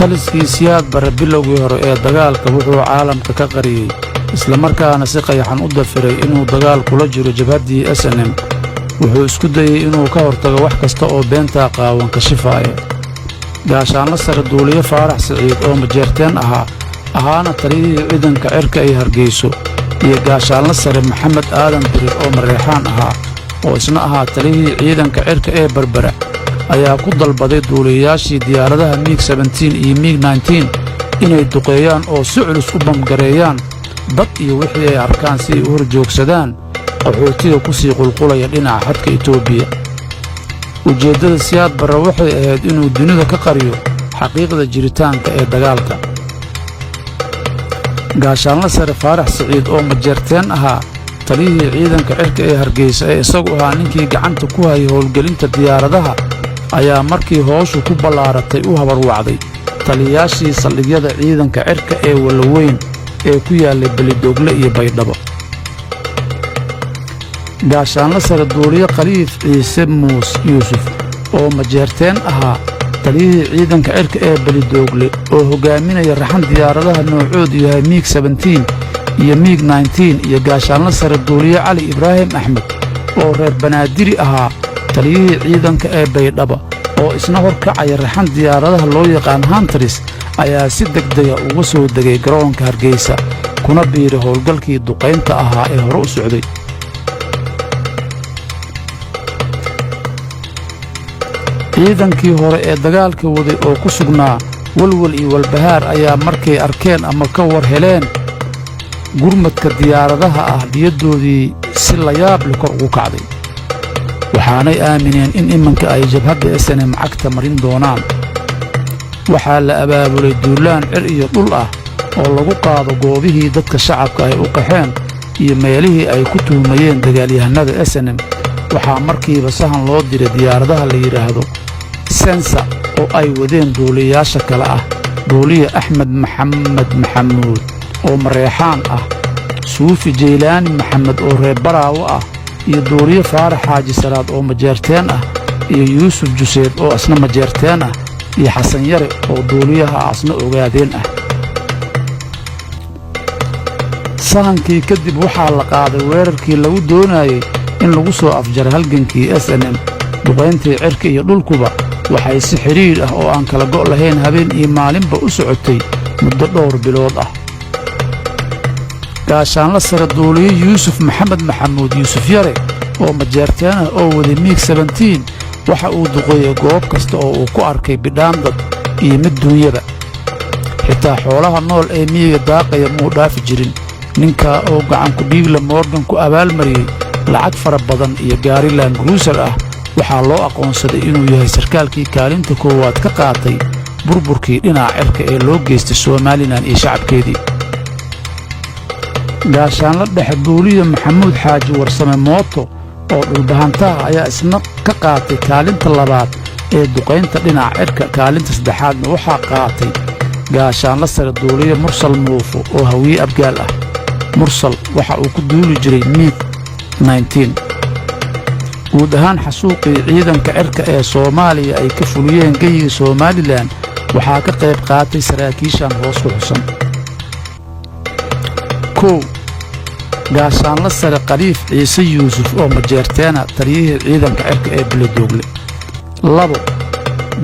taliskii siyaad barre bilowgii hore ee dagaalka wuxuu caalamka ka qariyey islamarkaana si qayaxan u dafiray inuu dagaal kula jiro jabhaddii SNM. wuxuu isku dayey inuu ka hortago wax kasta oo beentaa qaawan kashifaaya. gaashaanla sare duuliye faarax siciid oo majeerteen ahaana taliyihii ciidanka cirka ay Hargeyso, iyo gaashaanla sare maxamed aadan dirir oo mareexaan oo isna ahaa taliyihii ciidanka cirka ee Berbera, ayaa ku dalbaday duuliyayaashii diyaaradaha MiG-17 iyo MiG-19 inay duqeeyaan oo si culus u bamgareeyaan dad iyo wixii ay arkaan si ay u horjoogsadaan qaxootiga ku sii qulqulaya dhinaca xadka Itoobiya. ujeeddada siyaad barre waxay ahayd inuu dunida ka qariyo xaqiiqda jiritaanka ee dagaalka. gaashaanla sare faarax siciid oo majeerteen taliyihii ciidanka cirka ee Hargeysa ee isagu ahaa ninkii gacanta ku hayay howlgelinta diyaaradaha, ayaa markii hooshu ku ballaaratay u habarwacday taliyayaashii saldhigyada ciidanka cirka ee Walaweyn ee ku yaallay Belidogle iyo Baydhabo. gaashaanla sare duuliye Khaliif Ciise Muus Yuusuf oo majeerteen taliyihii ciidanka cirka ee Belidogle oo hogaaminaya raxan diyaaradaha noocoodu yahay MiG-17 iyo MiG-19, iyo gaashaanla sare duuliye Cali Ibraahim Axmed oo reer Banaadiri taliyihii ciidanka ee Baydhabo oo isna horkacaya raxan diyaaradaha loo yaqaan Hunters, ayaa si degdega uga soo degay garoonka Hargeysa kuna biiray howlgalkii duqaynta ee hore u socday. ciidankii hore ee dagaalka waday oo ku sugnaa walwal iyo walbahaar ayaa markay arkeen ama ka war heleen gurmadka diyaaradaha niyaddoodii si la yaab leh kor ugu kacday, waxaanay aamineen in iminka ay jabhadda SNM cagta marin doonaan. waxaa la abaabulay duulaan cir iyo dhul oo lagu qaado goobihii dadka shacabka ay u qaxeen iyo meelihii ay ku tuhmayeen dagaalyahanada SNM. waxaa markiiba sahan loo diray diyaaradaha la yidhaahdo sensa oo ay wadeen duuliyayaasha kale duuliye Axmed Maxamed Maxamuud oo mareexaan suufi Jeylaani Maxamed oo reer Baraawo iyo duuliye Faarax Xaaji Salaad oo majeerteen iyo Yuusuf Juseed oo asna majeerteen iyo Xasan Yare oo duuliyaha asna ogaadeen sahankii kadib waxaa la qaaday weerarkii lagu doonayay in lagu soo afjaro halgankii SNM. duqayntii cirka iyo dhulkuba waxay si xiriir oo aan kala go' lahayn habeen iyo maalinba u socotay muddo dhowr bilood gaashaanla sare duuliye Yuusuf Maxamed Maxamuud Yuusuf Yare oo majeerteen oo waday MiG-17 waxa uu duqeeyay goob kasta oo uu ku arkay bidhaan dad iyo mid duunyada. xitaa xoolaha nool ee miyiga daaqaya muu dhaafi jirin. ninka oo gacan ku dhiigla Morgan ku abaalmariyay lacag fara badan iyo gaari Land Cruiser waxaa loo aqoonsaday inuu yahay sarkaalkii kaalinta koowaad ka qaatay burburkii dhinaca cirka ee loo geystay Somaliland iyo shacabkeedii. gaashaanla dhexe duuliye Maxamuud Xaaji Warsame Mooto oo dhulbahantaha ayaa isna ka qaatay kaalinta labaad ee duqaynta dhinaca cirka. kaalinta saddexaadna waxaa qaatay gaashaanla sare duuliye Mursal Muufo oo hawiye abgaal Mursal waxa uu ku duuli jiray MiG-19. guud ahaan xasuuqii ciidanka cirka ee Soomaaliya ay ka fuliyeen geyiga Somaliland waxaa ka qayb qaatay saraakiishan hoos ku xusan. gaashaanla sare Khaliif Ciise Yuusuf oo majeerteen taliyihii ciidanka cirka ee Belidogle. 2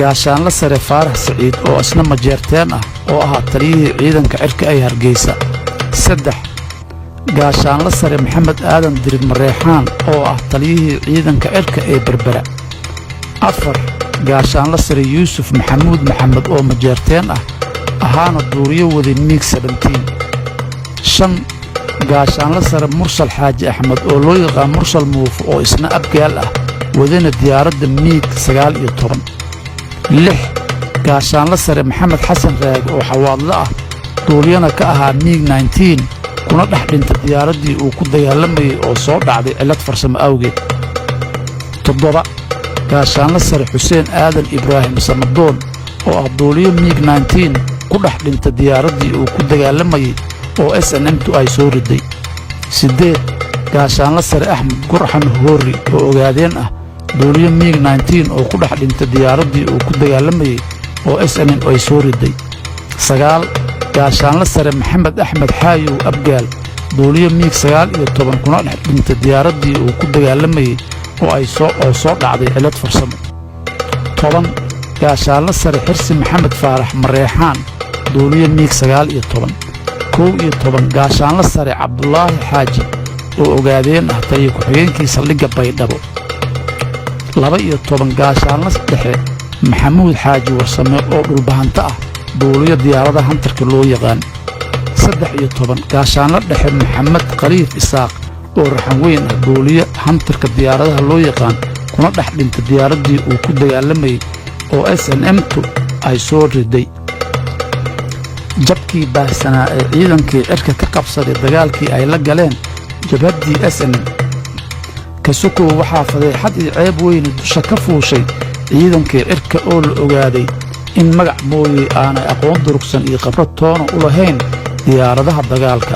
gaashaanla sare Faarax Siciid oo isna majeerteen oo ahaa taliyihii ciidanka cirka ee Hargeysa. 3 gaashaanla sare maxamed aadan dirir mareexaan oo taliyihii ciidanka cirka ee Berbera. 4 gaashaanla sare Yuusuf Maxamuud Maxamed oo majeerteen ahaana duuliye waday MiG-17. 5 gaashaanla sare Mursal Xaaji Axmed oo loo yaqaan Mursal Muufo oo isna abgaal wadana diyaaradda MiG-19. 6 gaashaanla sare Maxamed Xasan Raag oo xawaadle duuliyana ka ahaa MiG-19 kuna dhex dhintay diyaaraddii uu ku dagaalamayay oo soo dhacday cilad farsamo awgeed. 7 gaashaanla sare Xuseen Aadan Ibraahim Samadoon oo duuliye MiG-19 ku dhex dhintay diyaaraddii uu ku dagaalamayay oo SNM-tu ay soo riday. 8 gaashaanla sare Axmed Gurxan Hoori oo ogaadeen duuliye MiG-19 oo ku dhex dhintay diyaaraddii uu ku dagaalamayay oo SNM ay soo riday. 9 gaashaanla sare maxamed axmed xaayow abgaal duuliye miig 19 kuna dhex dhintay diyaaraddii uu ku dagaalamayey oo soo dhacday cilad farsamo. 10 gaashaanla sare xirsi maxamed faarax mareexaan duuliye miig 19. 11 gaashaanla sare cabdulaahi xaaji oo ogaadeen ah taliya ku-xigeenkii saldhigga baydhabo. 12 gaashaanla dhexe maxamuud xaaji warsame oo dhulbahanta ah duuliyo diyaarada hantarka loo yaqaan. 13 gaashaanla dhexe maxamed khaliif isaaq oo raxan weyn ah duuliyo hantarka diyaaradaha loo yaqaan kuna dhex dhintay diyaaraddii uu ku dagaalamayey oo SNM-tu ay soo riday. jabkii baahsanaa ee ciidankii cirka ka qabsaday dagaalkii ay la galeen jabhaddii SNM kasukow waxaa fadeexad iyo ceeb weyni dusha ka fuushay ciidankii cirka oo la ogaaday in magac mooyey aanay aqoon durugsan iyo khibrad toona u lahayn diyaaradaha dagaalka.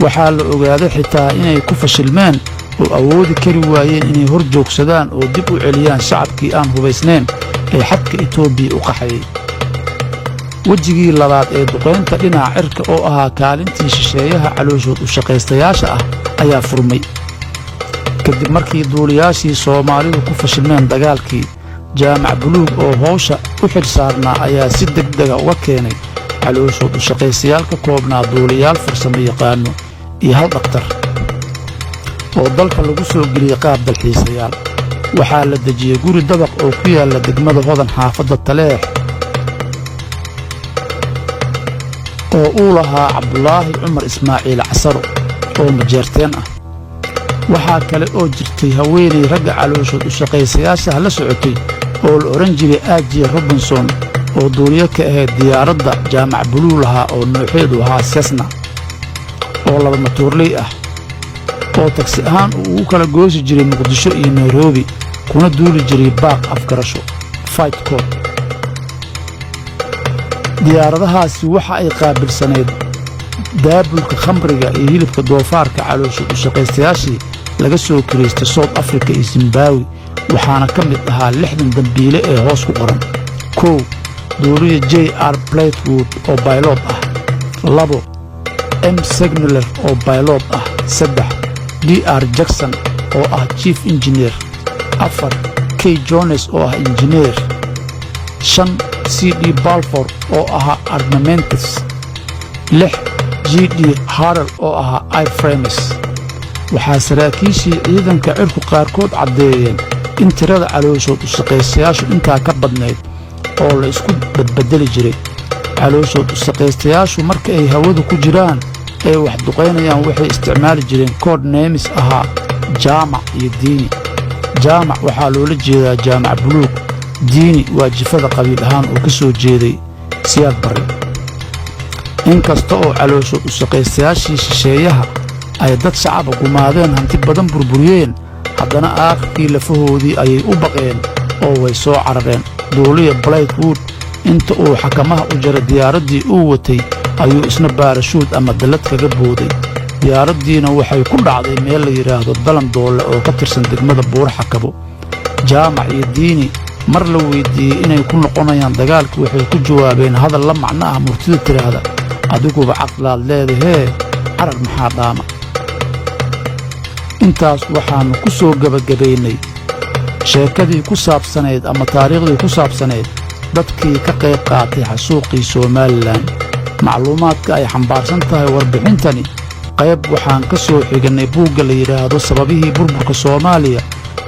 waxaa la ogaaday xitaa inay ku fashilmeen oo awoodi kari waayeen inay hor joogsadaan oo dib u celiyaan shacabkii aan hubaysnayn ee xadka Itoobiya u qaxayay. wejigii labaad ee duqaynta dhinaca cirka oo ahaa kaalintii shisheeyaha calooshood u shaqaystayaasha ah ayaa furmay kadib markii duuliyaashii Soomaalidu ku fashilmeen dagaalkii. jaamac buluug oo hawsha u xil saarnaa ayaa si degdega uga keenay calooshood u shaqaystayaal ka koobnaa duuliyaal farsamo yaqaano iyo hal dhakhtar oo dalka lagu soo geliyey qaab dalxiisayaal. waxaa la dejiyey guri dabaq oo ku yaalla degmada Hodan xaafadda Taleex oo uu lahaa Cabdulaahi Cumar Ismaaciil Casaro oo majeerteen ah. waxaa kale oo jirtay haweeney ragga calooshood u shaqaystayaasha la socotay oo la oran jiray Aajiye Robinson oo duuliye ka ahayd diyaaradda jaamac buluug lahaa oo nooceedu ahaa Cessna oo 2 matoorley ah oo taksi ahaan uu kala goosi jiray Muqdisho iyo Nairobi kuna duuli jiray baaq afgarasho fight code. diyaaradahaasi waxa ay qaabilsaneed daabulka khamriga iyo hilibka doofaarka calooshood u shaqaystayaashii laga soo kireystay South Africa iyo Zimbabwe waxaana ka mid ahaa 60 dambiile ee hoos ku qoran. 1 duuliye J.R. Blakewood oo pilot ah. 2 M. Signaler oo pilot ah. 3 D.R. Jackson oo ah chief engineer. 4 K. Jones oo ah engineer. 5 C.D. Balfour oo ahaa armamentis. 6 G.D. Harrell oo ahaa airframes. waxaa saraakiishii ciidanka cirku qaarkood caddeeyeen in tirada calooshood u shaqaystayaashu intaa ka badnayd oo la isku badbedeli jiray. calooshood u shaqaystayaashu marka ay hawada ku jiraan ee wax duqaynayaan waxay isticmaali jireen code names ahaa jaamac iyo diini. jaamac waxaa loola jeedaa jaamac buluug. diini waa jifada qabiil ahaan oo ka soo jeeday siyaad barre. inkasta oo calooshood u shaqaystayaashii shisheeyaha ay dad shacaba gumaadeen hanti badan burburiyeen haddana aakhirkii lafahoodii ayay u baqeen oo way soo carareen. duuliye Blakewood inta uu xakamaha u jaray diyaaraddii uu watay ayuu isna baarashuud ama dallad kaga booday. diyaaraddiina waxay ku dhacday meel la yidhaahdo Dalandoole oo ka tirsan degmada Buur-Xakabo. jaamac iyo diini mar la weydiiyey inay ku noqonayaan dagaalka waxay ku jawaabeen hadal la macno ah murtida tiraahda adiguba caqlaad leedahee carar maxaa dhaama. intaas waxaannu ku soo gebagabaynay sheekadii ku saabsanayd ama taariikhdii ku saabsanayd dadkii ka qayb qaatay xasuuqii Somalilan. macluumaadka ay xambaarsan tahay warbixintani qayb waxaan ka soo xiganay buugga la yidhaahdo sababihii burburka Soomaaliya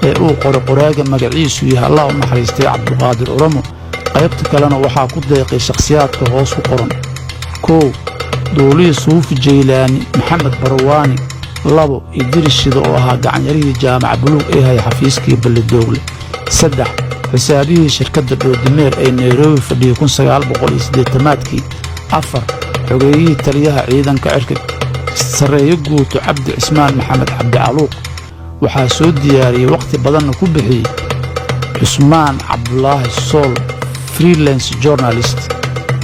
ee uu qoraaga magaciisu yahay Allah u naxariistay Cabdulqaadir Oromo. qaybta kalena waxaa ku deeqay shakhsiyaadka hoos ku qoran. 1 duuliye Suufi Jaylaani Maxamed Barwaani. 2 Idris Shida oo ahaa gacanyarihii jaamac buluug ee hay xafiiskii Balladoogle. 3 xisaabihii shirkadda Dhoodimeer ee Nairobi fadhiyay 1980-kii. 4 xogeeyihii taliyaha ciidanka cirka sareeyo guuto Cabdi Cismaan Maxamed Cabdi Caluuq. waxaa soo diyaariyey waqti badanna ku bixiyey Cusmaan Cabdulaahi Sool freelance journalist.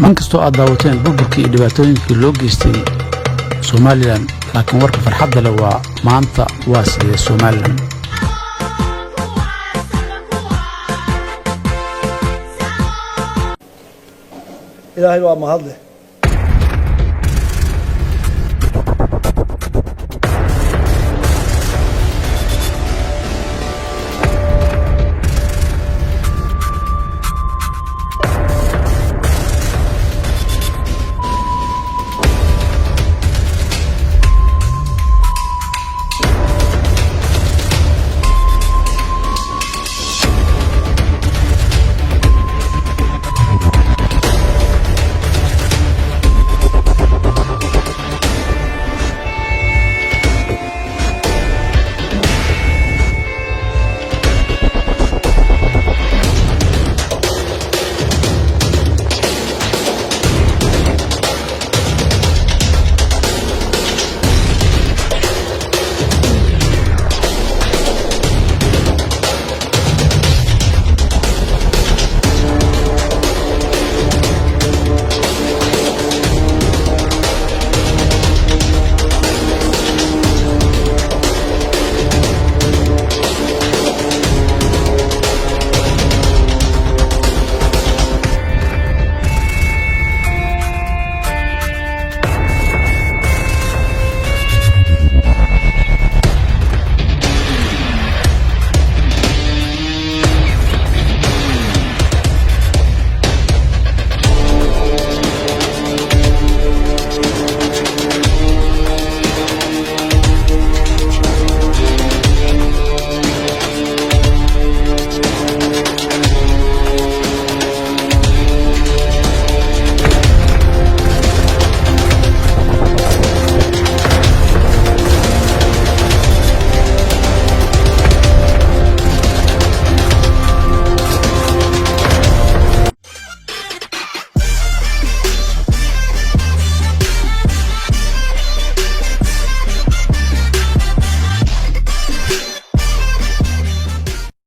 inkastoo aad daawateen burburkii iyo dhibaatooyinkii loo geystay Somalilan laakiin warka farxadda leh waa maanta waa sidee Somalilan. ilaahay waa mahadleh